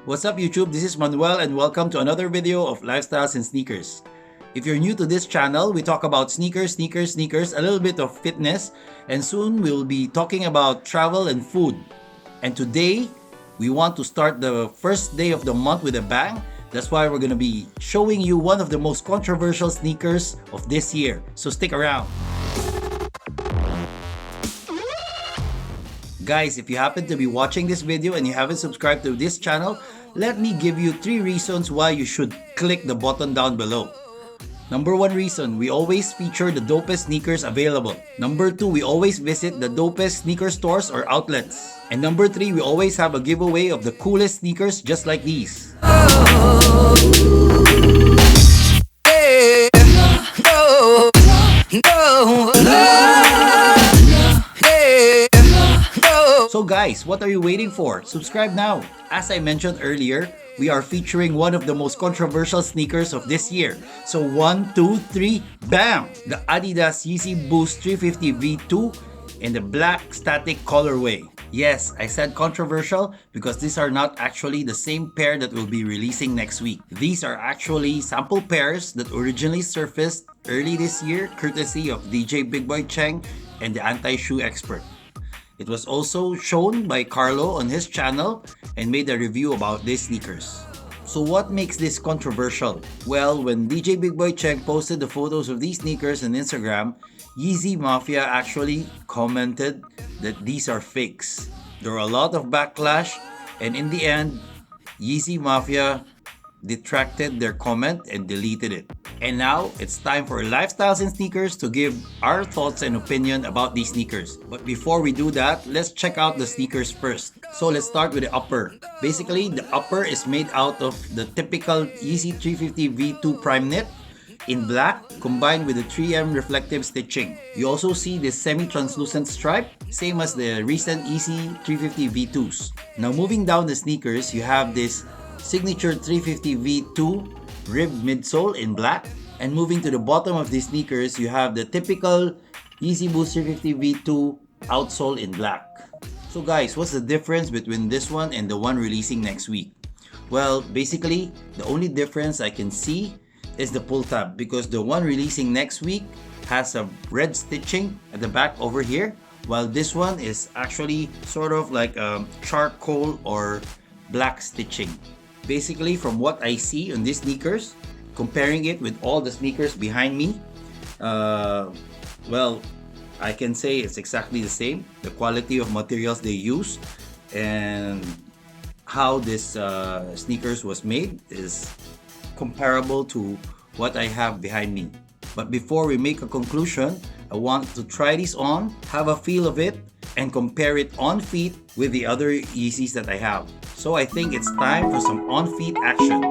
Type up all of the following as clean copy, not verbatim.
What's up YouTube? This is Manuel and welcome to another video of Lifestyles and Sneakers. If you're new to this channel, we talk about sneakers, a little bit of fitness, and soon we'll be talking about travel and food. And today, we want to start the first day of the month with a bang. That's why we're going to be showing you one of the most controversial sneakers of this year. So stick around. Guys, if you happen to be watching this video and you haven't subscribed to this channel, let me give you 3 reasons why you should click the button down below. Number 1 reason, we always feature the dopest sneakers available. Number 2, we always visit the dopest sneaker stores or outlets. And number 3, we always have a giveaway of the coolest sneakers just like these. So guys, what are you waiting for? Subscribe now! As I mentioned earlier, we are featuring one of the most controversial sneakers of this year. So 1, 2, 3, BAM! The Adidas Yeezy Boost 350 V2 in the black static colorway. Yes, I said controversial because these are not actually the same pair that we'll be releasing next week. These are actually sample pairs that originally surfaced early this year courtesy of DJ Big Boy Cheng and the anti-shoe expert. It was also shown by Carlo on his channel and made a review about these sneakers. So what makes this controversial? Well, when DJ Big Boy Cheng posted the photos of these sneakers on Instagram, Yeezy Mafia actually commented that these are fakes. There were a lot of backlash, and in the end, Yeezy Mafia detracted their comment and deleted it. And now, it's time for Lifestyles and Sneakers to give our thoughts and opinion about these sneakers. But before we do that, let's check out the sneakers first. So let's start with the upper. Basically, the upper is made out of the typical Yeezy 350 V2 primeknit in black combined with the 3M reflective stitching. You also see this semi-translucent stripe, same as the recent Yeezy 350 V2s. Now moving down the sneakers, you have this signature 350 V2 ribbed midsole in black, and moving to the bottom of these sneakers, you have the typical Yeezy Boost 350 V2 outsole in black. So guys, what's the difference between this one and the one releasing next week? Well, basically, the only difference I can see is the pull tab, because the one releasing next week has a red stitching at the back over here, while this one is actually sort of like a charcoal or black stitching. Basically, from what I see on these sneakers, comparing it with all the sneakers behind me, well, I can say it's exactly the same. The quality of materials they use and how this sneakers was made is comparable to what I have behind me. But before we make a conclusion, I want to try this on, have a feel of it, and compare it on feet with the other Yeezys that I have. So I think it's time for some on feet action.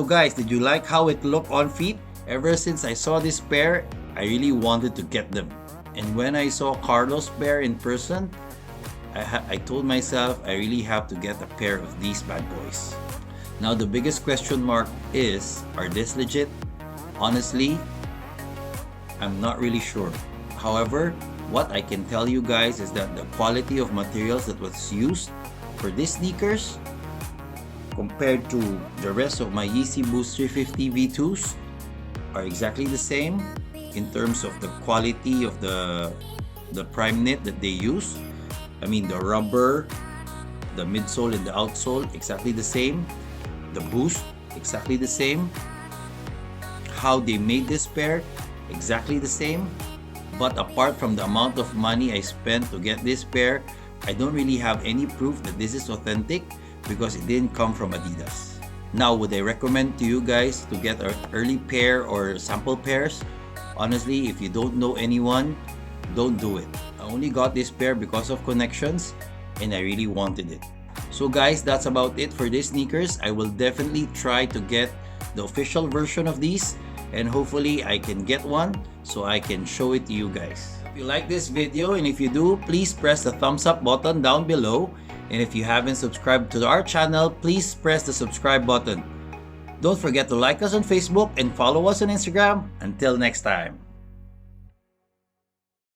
So guys, did you like how it looked on feet? Ever since I saw this pair, I really wanted to get them. And when I saw Carlos' pair in person, I told myself I really have to get a pair of these bad boys. Now the biggest question mark is, are this legit? Honestly, I'm not really sure. However, what I can tell you guys is that the quality of materials that was used for these sneakers compared to the rest of my Yeezy Boost 350 V2s are exactly the same in terms of the quality of the primeknit that they use. I mean, the rubber, the midsole and the outsole, exactly the same. The boost, exactly the same. How they made this pair, exactly the same. But apart from the amount of money I spent to get this pair, I don't really have any proof that this is authentic because it didn't come from Adidas. Now, would I recommend to you guys to get an early pair or sample pairs? Honestly, if you don't know anyone, don't do it. I only got this pair because of connections and I really wanted it. So guys, that's about it for these sneakers. I will definitely try to get the official version of these and hopefully I can get one so I can show it to you guys. If you like this video and if you do, please press the thumbs up button down below. And if you haven't subscribed to our channel, please press the subscribe button. Don't forget to like us on Facebook and follow us on Instagram. Until next time.